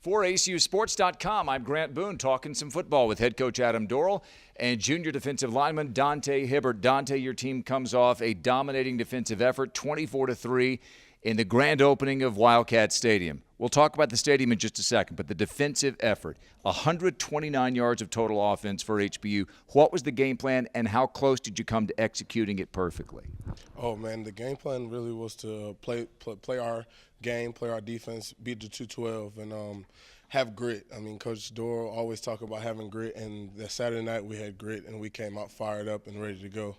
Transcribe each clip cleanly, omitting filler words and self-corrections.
For ACUSports.com, I'm Grant Boone talking some football with head coach Adam Dorrel and junior defensive lineman Dante Hibbert. Dante, your team comes off a dominating defensive effort, 24-3 in the grand opening of Wildcat Stadium. We'll talk about the stadium in just a second, but the defensive effort, 129 yards of total offense for HBU. What was the game plan, and how close did you come to executing it perfectly? Oh, man, the game plan really was to play our game, play our defense, beat the 212, and have grit. I mean, Coach Dorrel always talk about having grit, and that Saturday night we had grit, and we came out fired up and ready to go.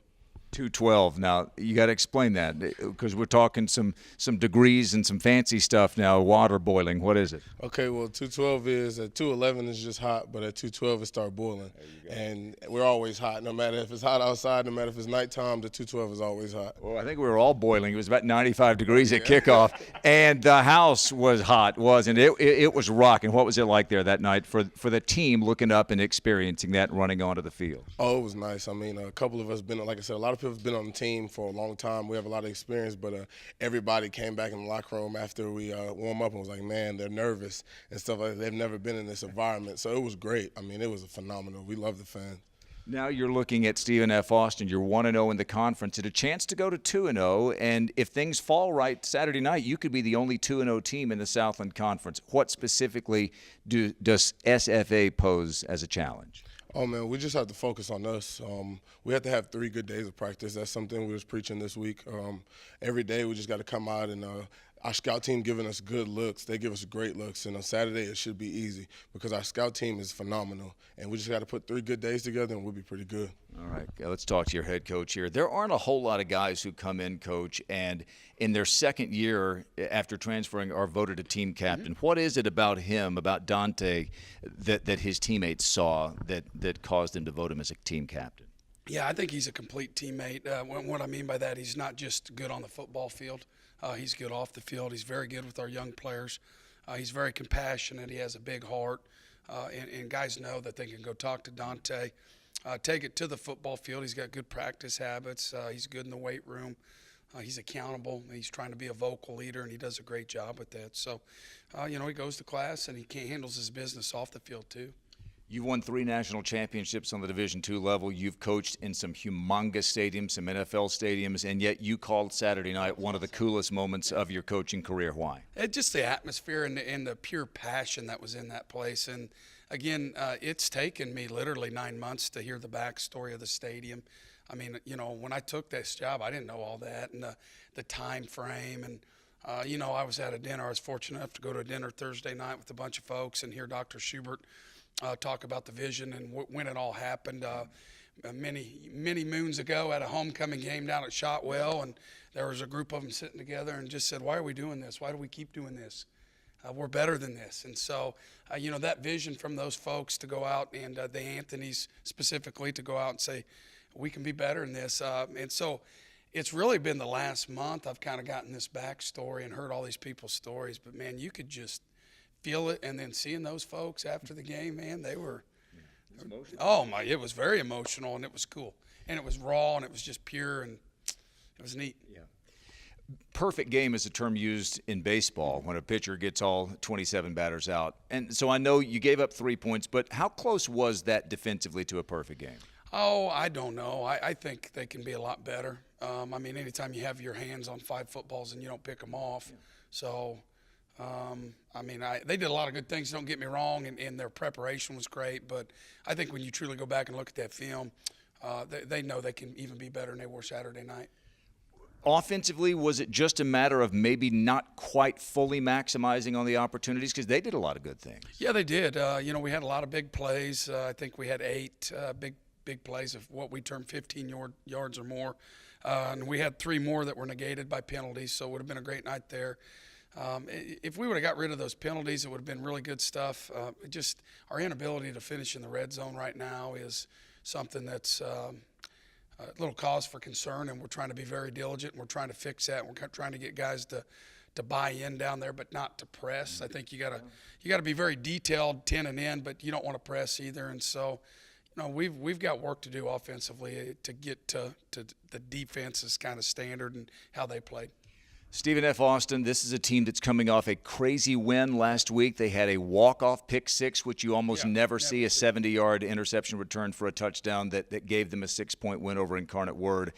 212. Now, you got to explain that because we're talking some degrees and some fancy stuff now, water boiling. What is it? Okay, well, 212 is at 211 is just hot, but at 212 it starts boiling. And we're always hot. No matter if it's hot outside, no matter if it's nighttime, the 212 is always hot. Well, I think we were all boiling. It was about 95 degrees at kickoff. And the house was hot, wasn't it? It was rocking. What was it like there that night for the team looking up and experiencing that and running onto the field? Oh, it was nice. I mean, a couple of us been, like I said, a lot of people have been on the team for a long time. We have a lot of experience, but everybody came back in the locker room after we warm up and was like, man, they're nervous and stuff like that. They've never been in this environment. So it was great. I mean, it was phenomenal. We love the fans. Now you're looking at Stephen F. Austin. You're 1-0 in the conference. It's a chance to go to 2-0, and if things fall right Saturday night, you could be the only 2-0 team in the Southland Conference. What specifically does SFA pose as a challenge? Oh, man, we just have to focus on us. We have to have 3 good days of practice. That's something we was preaching this week. Every day we just got to come out and our scout team giving us good looks. They give us great looks. And on Saturday it should be easy because our scout team is phenomenal. And we just got to put 3 good days together and we'll be pretty good. All right, let's talk to your head coach here. There aren't a whole lot of guys who come in, Coach, and in their second year after transferring are voted a team captain. Mm-hmm. What is it about him, about Dante, that his teammates saw that caused them to vote him as a team captain? Yeah, I think he's a complete teammate. What I mean by that, he's not just good on the football field. He's good off the field. He's very good with our young players. He's very compassionate. He has a big heart. And guys know that they can go talk to Dante, take it to the football field. He's got good practice habits. He's good in the weight room. He's accountable. He's trying to be a vocal leader, and he does a great job with that. So, he goes to class, and he handles his business off the field too. You've won 3 national championships on the Division II level. You've coached in some humongous stadiums, some NFL stadiums, and yet you called Saturday night one of the coolest moments of your coaching career. Why? Just the atmosphere and the pure passion that was in that place. And, again, it's taken me literally 9 months to hear the backstory of the stadium. I mean, when I took this job, I didn't know all that and the time frame. And, I was at a dinner. I was fortunate enough to go to a dinner Thursday night with a bunch of folks and hear Dr. Schubert talk about the vision and when it all happened many moons ago at a homecoming game down at Shotwell, and there was a group of them sitting together and just said, why are we doing this? Why do we keep doing this? We're better than this. And so, that vision from those folks to go out and the Anthonys specifically to go out and say, we can be better than this. And so it's really been the last month I've kind of gotten this backstory and heard all these people's stories. But, man, you could just feel it, and then seeing those folks after the game, man, they were it was very emotional, and it was cool, and it was raw, and it was just pure, and it was neat. Yeah. Perfect game is a term used in baseball when a pitcher gets all 27 batters out. And so I know you gave up 3 points, but how close was that defensively to a perfect game? Oh, I don't know. I think they can be a lot better. I mean, anytime you have your hands on 5 footballs and you don't pick them off, so they did a lot of good things, don't get me wrong, and their preparation was great. But I think when you truly go back and look at that film, they know they can even be better than they were Saturday night. Offensively, was it just a matter of maybe not quite fully maximizing on the opportunities? Because they did a lot of good things. Yeah, they did. We had a lot of big plays. I think we had 8 big plays of what we term 15 yards or more. And we had 3 more that were negated by penalties, so it would have been a great night there. If we would have got rid of those penalties, it would have been really good stuff. Just our inability to finish in the red zone right now is something that's a little cause for concern, and we're trying to be very diligent, and we're trying to fix that. We're trying to get guys to buy in down there, but not to press. I think you got to be very detailed, 10 and in, but you don't want to press either. And so, we've got work to do offensively to get to the defense's kind of standard and how they played. Stephen F. Austin, this is a team that's coming off a crazy win last week. They had a walk-off pick six, which you almost never see, a 70-yard interception return for a touchdown that gave them a 6-point win over Incarnate Word.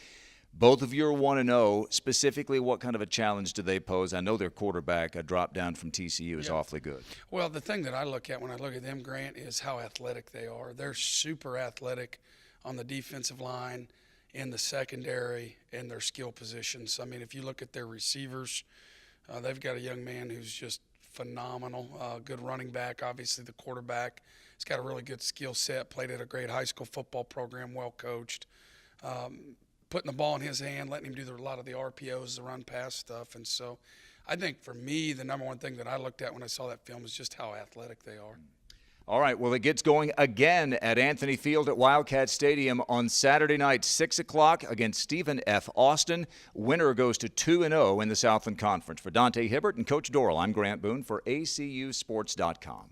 Both of you are 1-0. Specifically, what kind of a challenge do they pose? I know their quarterback, a drop down from TCU, is awfully good. Well, the thing that I look at when I look at them, Grant, is how athletic they are. They're super athletic on the defensive line, in the secondary, and their skill positions. I mean, if you look at their receivers, they've got a young man who's just phenomenal, good running back. Obviously, the quarterback, he's got a really good skill set, played at a great high school football program, well coached. Putting the ball in his hand, letting him do a lot of the RPOs, the run pass stuff. And so I think for me, the number one thing that I looked at when I saw that film is just how athletic they are. All right, well, it gets going again at Anthony Field at Wildcat Stadium on Saturday night, 6 o'clock against Stephen F. Austin. Winner goes to 2-0 in the Southland Conference. For Dante Hibbert and Coach Dorrel, I'm Grant Boone for ACUSports.com.